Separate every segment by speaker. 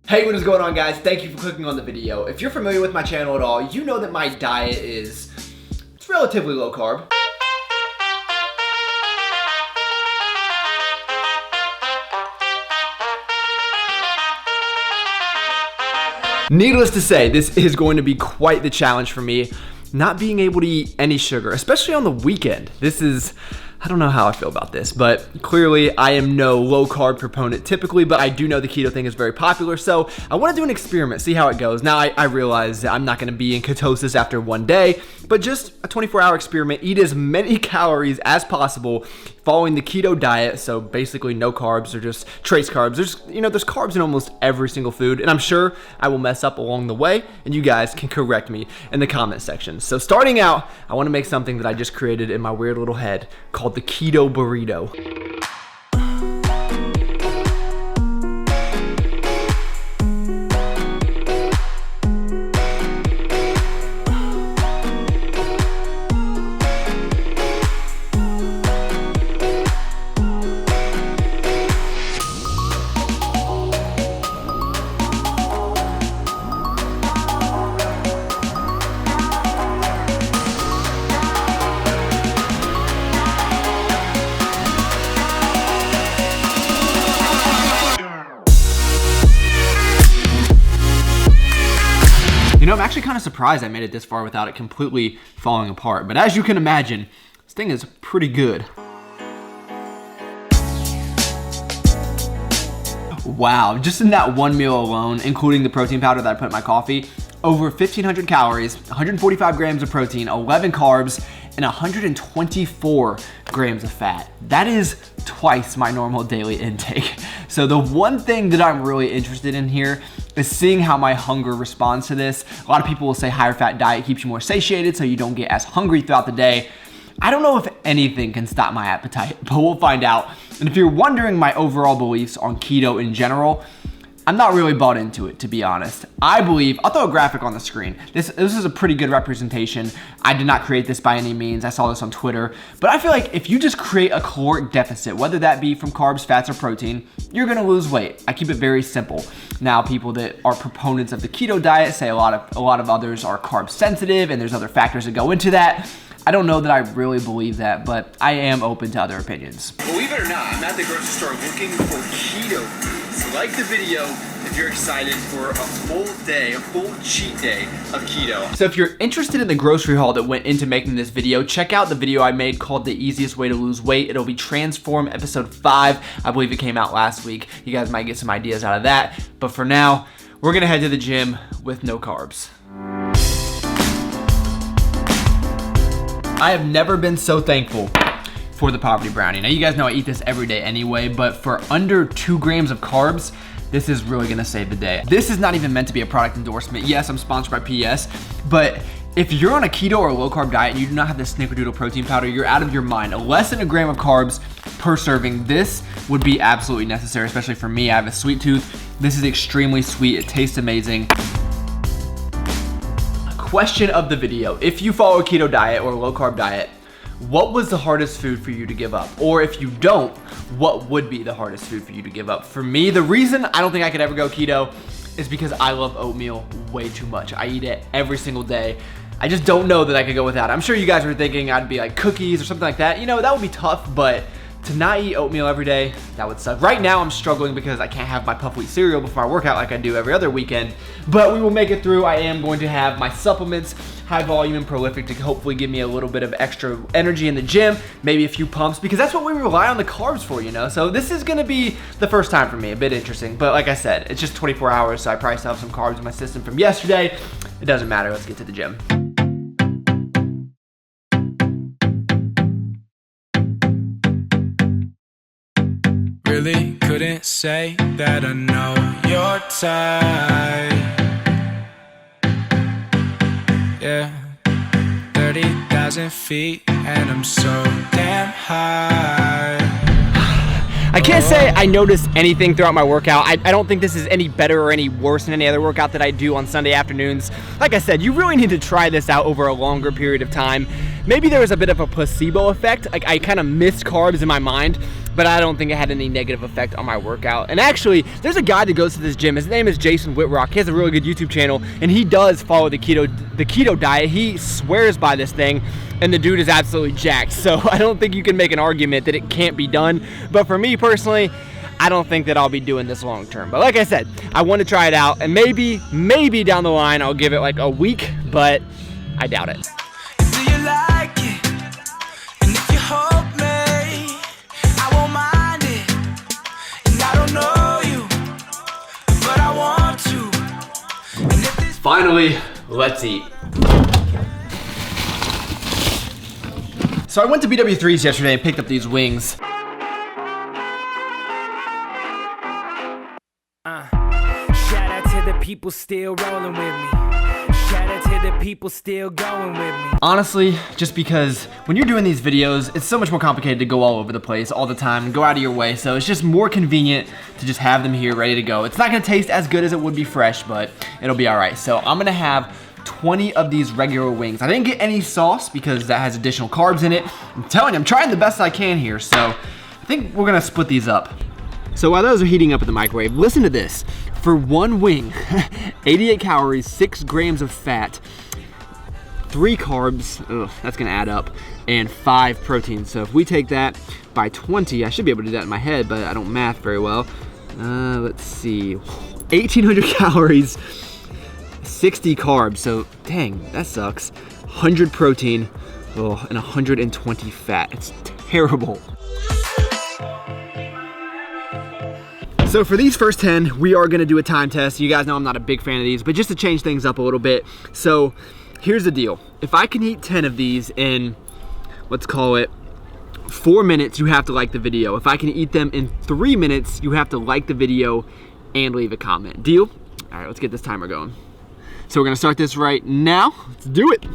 Speaker 1: Hey, what is going on, guys? Thank you for clicking on the video. If you're familiar with my channel at all, you know that my diet it's relatively low carb. Needless to say, this is going to be quite the challenge for me, not being able to eat any sugar, especially on the weekend. I don't know how I feel about this, but clearly I am no low carb proponent typically, but I do know the keto thing is very popular, so I want to do an experiment, see how it goes. Now I realize that I'm not going to be in ketosis after one day, but just a 24-hour experiment, eat as many calories as possible following the keto diet, so basically no carbs or just trace carbs. There's carbs in almost every single food, and I'm sure I will mess up along the way, and you guys can correct me in the comment section. So starting out, I want to make something that I just created in my weird little head called the keto burrito. I'm actually kind of surprised I made it this far without it completely falling apart. But as you can imagine, this thing is pretty good. Wow, just in that one meal alone, including the protein powder that I put in my coffee, over 1,500 calories, 145 grams of protein, 11 carbs, and 124 grams of fat. That is twice my normal daily intake. So the one thing that I'm really interested in here is seeing how my hunger responds to this. A lot of people will say higher fat diet keeps you more satiated so you don't get as hungry throughout the day. I don't know if anything can stop my appetite, but we'll find out. And if you're wondering my overall beliefs on keto in general, I'm not really bought into it, to be honest. I believe, I'll throw a graphic on the screen. This is a pretty good representation. I did not create this by any means. I saw this on Twitter. But I feel like if you just create a caloric deficit, whether that be from carbs, fats, or protein, you're gonna lose weight. I keep it very simple. Now, people that are proponents of the keto diet say a lot of others are carb sensitive, and there's other factors that go into that. I don't know that I really believe that, but I am open to other opinions. Believe it or not, I'm at the grocery store looking for keto foods. Like the video if you're excited for a full cheat day of keto. So if you're interested in the grocery haul that went into making this video, check out the video I made called The Easiest Way to Lose Weight. It'll be Transform episode 5. I believe it came out last week. You guys might get some ideas out of that. But for now, we're gonna head to the gym with no carbs. I have never been so thankful for the poverty brownie. Now you guys know I eat this every day anyway, but for under 2 grams of carbs, this is really gonna save the day. This is not even meant to be a product endorsement. Yes, I'm sponsored by PS, but if you're on a keto or a low carb diet and you do not have the snickerdoodle protein powder, you're out of your mind. Less than a gram of carbs per serving. This would be absolutely necessary, especially for me. I have a sweet tooth. This is extremely sweet. It tastes amazing. Question of the video: if you follow a keto diet or a low carb diet, what was the hardest food for you to give up? Or if you don't, what would be the hardest food for you to give up? For me, the reason I don't think I could ever go keto is because I love oatmeal way too much. I eat it every single day. I just don't know that I could go without it. I'm sure you guys were thinking I'd be like cookies or something like that. You know, that would be tough, but to not eat oatmeal every day, that would suck. Right now, I'm struggling because I can't have my puff wheat cereal before I work out like I do every other weekend, but we will make it through. I am going to have my supplements, high volume and prolific, to hopefully give me a little bit of extra energy in the gym, maybe a few pumps, because that's what we rely on the carbs for, you know? So this is gonna be the first time for me, a bit interesting, but like I said, it's just 24 hours, so I probably still have some carbs in my system from yesterday. It doesn't matter, let's get to the gym.
Speaker 2: Really couldn't say that I know your type. Yeah, 30,000 feet and I'm so damn high.
Speaker 1: I can't say I noticed anything throughout my workout. I don't think this is any better or any worse than any other workout that I do on Sunday afternoons. Like I said, you really need to try this out over a longer period of time. maybe there was a bit of a placebo effect. Like, I kind of missed carbs in my mind, but I don't think it had any negative effect on my workout. And actually, there's a guy that goes to this gym. His name is Jason Whitrock. He has a really good YouTube channel, and he does follow the keto diet. He swears by this thing, and the dude is absolutely jacked. So I don't think you can make an argument that it can't be done. But for me personally, I don't think that I'll be doing this long term. But like I said, I want to try it out, and maybe down the line I'll give it like a week, but I doubt it.
Speaker 2: Do you like it? And if you hold me, I won't mind it. And I don't know you, but I want to. And if this
Speaker 1: Finally, let's eat. So I went to BW3's yesterday and picked up these wings.
Speaker 3: Shout out to the people still rolling with me. Shout out to the people still going with me.
Speaker 1: Honestly, just because when you're doing these videos, it's so much more complicated to go all over the place all the time and go out of your way. So it's just more convenient to just have them here ready to go. It's not gonna taste as good as it would be fresh, but it'll be all right. So I'm gonna have 20 of these regular wings. I didn't get any sauce because that has additional carbs in it. I'm telling you, I'm trying the best I can here. So I think we're gonna split these up. So while those are heating up in the microwave, listen to this. For one wing, 88 calories, 6 grams of fat, 3 carbs, that's gonna add up, and 5 proteins. So if we take that by 20, I should be able to do that in my head, but I don't math very well. Let's see, 1,800 calories, 60 carbs, so dang, that sucks. 100 protein, and 120 fat. It's terrible. So for these first 10, we are gonna do a time test. You guys know I'm not a big fan of these, but just to change things up a little bit. So here's the deal. If I can eat 10 of these in, let's call it 4 minutes, you have to like the video. If I can eat them in 3 minutes, you have to like the video and leave a comment. Deal? All right, let's get this timer going. So we're gonna start this right now. Let's do it.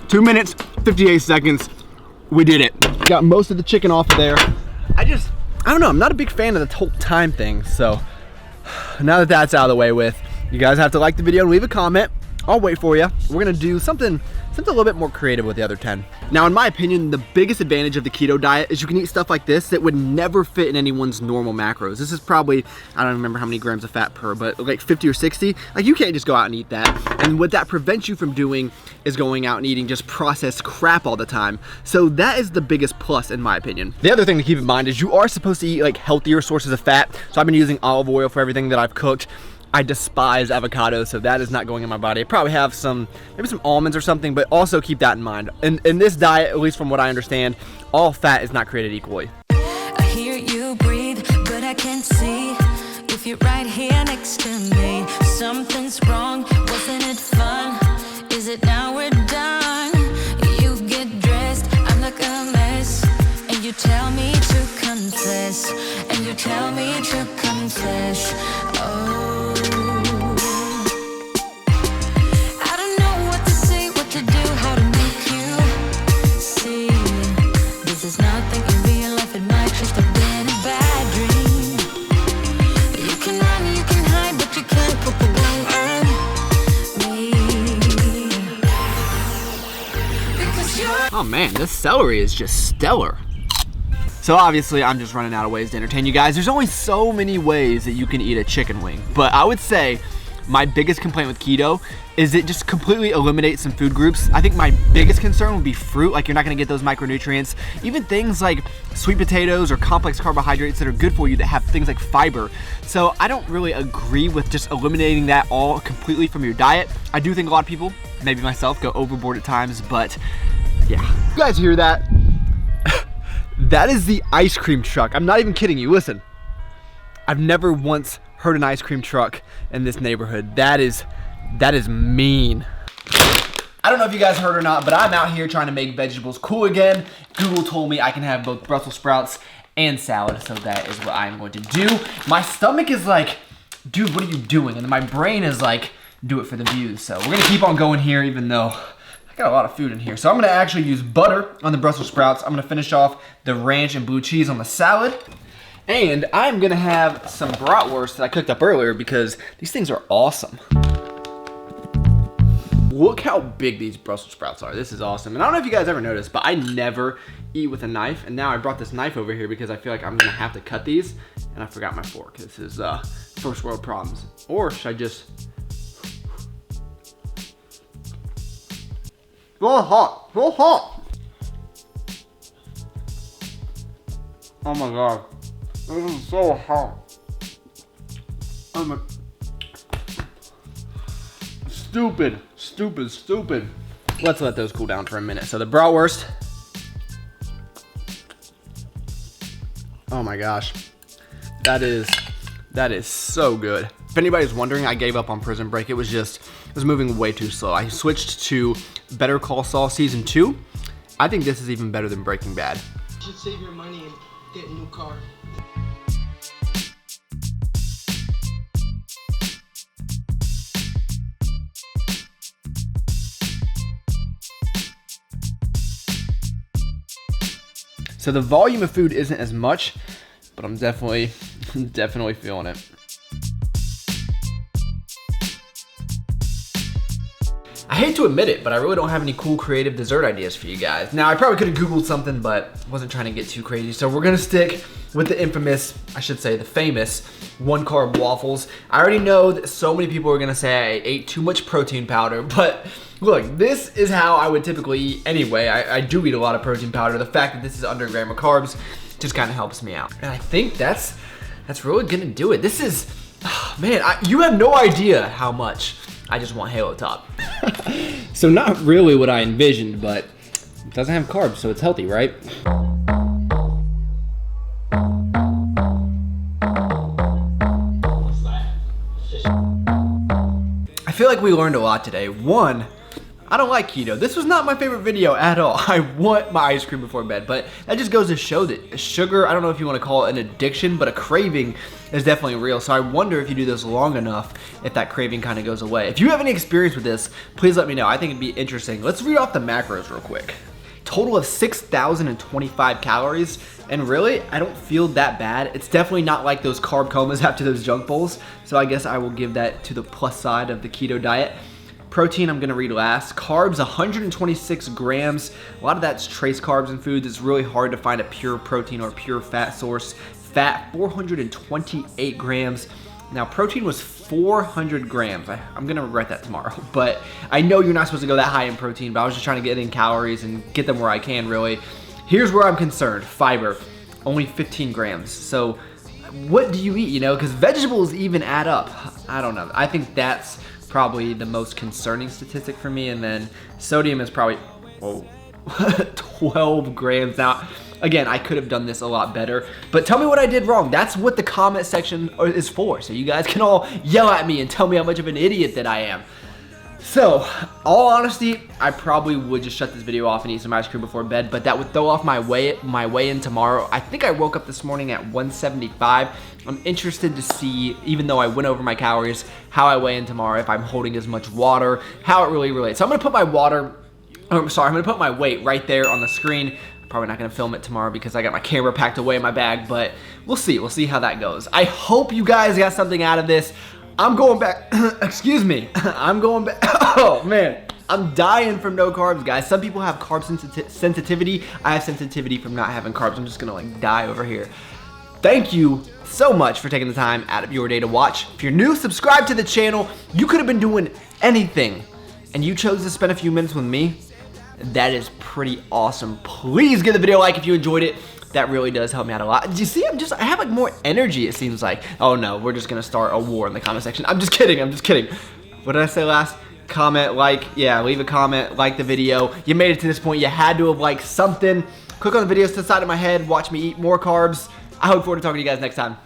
Speaker 1: Two minutes, 58 seconds. We did it. Got most of the chicken off of there. I don't know, I'm not a big fan of the whole time thing. So now that that's out of the way with, you guys have to like the video and leave a comment. I'll wait for you. We're gonna do something a little bit more creative with the other 10. Now, in my opinion, the biggest advantage of the keto diet is you can eat stuff like this that would never fit in anyone's normal macros. This is probably, I don't remember how many grams of fat per, but like 50 or 60. Like, you can't just go out and eat that. And what that prevents you from doing is going out and eating just processed crap all the time. So that is the biggest plus, in my opinion. The other thing to keep in mind is you are supposed to eat like healthier sources of fat. So I've been using olive oil for everything that I've cooked. I despise avocado, so that is not going in my body. I probably have maybe some almonds or something, but also keep that in mind. In this diet, at least from what I understand, all fat is not created equally.
Speaker 4: I hear you breathe, but I can't see if you're right here next to me. Something's wrong, wasn't it fun? Is it now we're done? You get dressed, I'm like a mess, and you tell me to confess, and you tell me to confess. Oh,
Speaker 1: oh man, this celery is just stellar. So obviously I'm just running out of ways to entertain you guys. There's only so many ways that you can eat a chicken wing, but I would say my biggest complaint with keto is it just completely eliminates some food groups. I think my biggest concern would be fruit. Like, you're not gonna get those micronutrients. Even things like sweet potatoes or complex carbohydrates that are good for you that have things like fiber. So I don't really agree with just eliminating that all completely from your diet. I do think a lot of people, maybe myself, go overboard at times, but yeah. You guys hear that? That is the ice cream truck. I'm not even kidding you. Listen, I've never once heard an ice cream truck in this neighborhood. That is mean. I don't know if you guys heard or not, but I'm out here trying to make vegetables cool again. Google told me I can have both Brussels sprouts and salad, so that is what I'm going to do. My stomach is like, dude, what are you doing? And my brain is like, do it for the views. So we're gonna keep on going here, even though I got a lot of food in here. So I'm gonna actually use butter on the Brussels sprouts. I'm gonna finish off the ranch and blue cheese on the salad. And I'm gonna have some bratwurst that I cooked up earlier because these things are awesome. Look how big these Brussels sprouts are. This is awesome. And I don't know if you guys ever noticed, but I never eat with a knife. And now I brought this knife over here because I feel like I'm gonna have to cut these. And I forgot my fork. This is first world problems. Or should I just... So hot, so hot. Oh my God. This is so hot. Stupid. Let's let those cool down for a minute. So the bratwurst. Oh my gosh. That is so good. If anybody's wondering, I gave up on Prison Break. It was moving way too slow. I switched to Better Call Saul Season 2. I think this is even better than Breaking Bad.
Speaker 5: You should save your money and get a new car.
Speaker 1: So the volume of food isn't as much, but I'm definitely feeling it. I hate to admit it, but I really don't have any cool creative dessert ideas for you guys. Now, I probably could have Googled something, but wasn't trying to get too crazy. So we're gonna stick with the infamous, I should say the famous, 1-carb waffles. I already know that so many people are gonna say I ate too much protein powder, but look, this is how I would typically eat anyway. I do eat a lot of protein powder. The fact that this is under a gram of carbs just kind of helps me out. And I think that's really gonna do it. This is, man, you have no idea how much I just want Halo Top. So not really what I envisioned, but it doesn't have carbs, so it's healthy, right? I feel like we learned a lot today. One, I don't like keto. This was not my favorite video at all. I want my ice cream before bed, but that just goes to show that sugar, I don't know if you want to call it an addiction, but a craving is definitely real. So I wonder if you do this long enough, if that craving kind of goes away. If you have any experience with this, please let me know. I think it'd be interesting. Let's read off the macros real quick. Total of 6,025 calories, and really, I don't feel that bad. It's definitely not like those carb comas after those junk bowls, so I guess I will give that to the plus side of the keto diet. Protein, I'm gonna read last. Carbs, 126 grams. A lot of that's trace carbs in foods. It's really hard to find a pure protein or pure fat source. Fat, 428 grams. Now, protein was 400 grams. I'm gonna regret that tomorrow, but I know you're not supposed to go that high in protein, but I was just trying to get in calories and get them where I can, really. Here's where I'm concerned. Fiber, only 15 grams. So what do you eat, you know? Because vegetables even add up. I don't know. I think that's probably the most concerning statistic for me, and then sodium is probably 12 grams. Now, again, I could have done this a lot better, but tell me what I did wrong. That's what the comment section is for, so you guys can all yell at me and tell me how much of an idiot that I am. So, all honesty, I probably would just shut this video off and eat some ice cream before bed, but that would throw off my weigh-in tomorrow. I think I woke up this morning at 175. I'm interested to see, even though I went over my calories, how I weigh in tomorrow, if I'm holding as much water, how it really relates. So I'm gonna put I'm gonna put my weight right there on the screen. I'm probably not gonna film it tomorrow because I got my camera packed away in my bag, but we'll see how that goes. I hope you guys got something out of this. I'm going back, excuse me, I'm going back, oh man. I'm dying from no carbs, guys. Some people have carb sensitivity. I have sensitivity from not having carbs. I'm just gonna like die over here. thank you so much for taking the time out of your day to watch. If you're new, subscribe to the channel. You could have been doing anything, and you chose to spend a few minutes with me. That is pretty awesome. Please give the video a like if you enjoyed it. That really does help me out a lot. Do you see? I have like more energy, it seems like. Oh no, we're just gonna start a war in the comment section. I'm just kidding. What did I say last? Comment, like, yeah, leave a comment, like the video. You made it to this point, you had to have liked something. Click on the videos to the side of my head, watch me eat more carbs. I look forward to talking to you guys next time.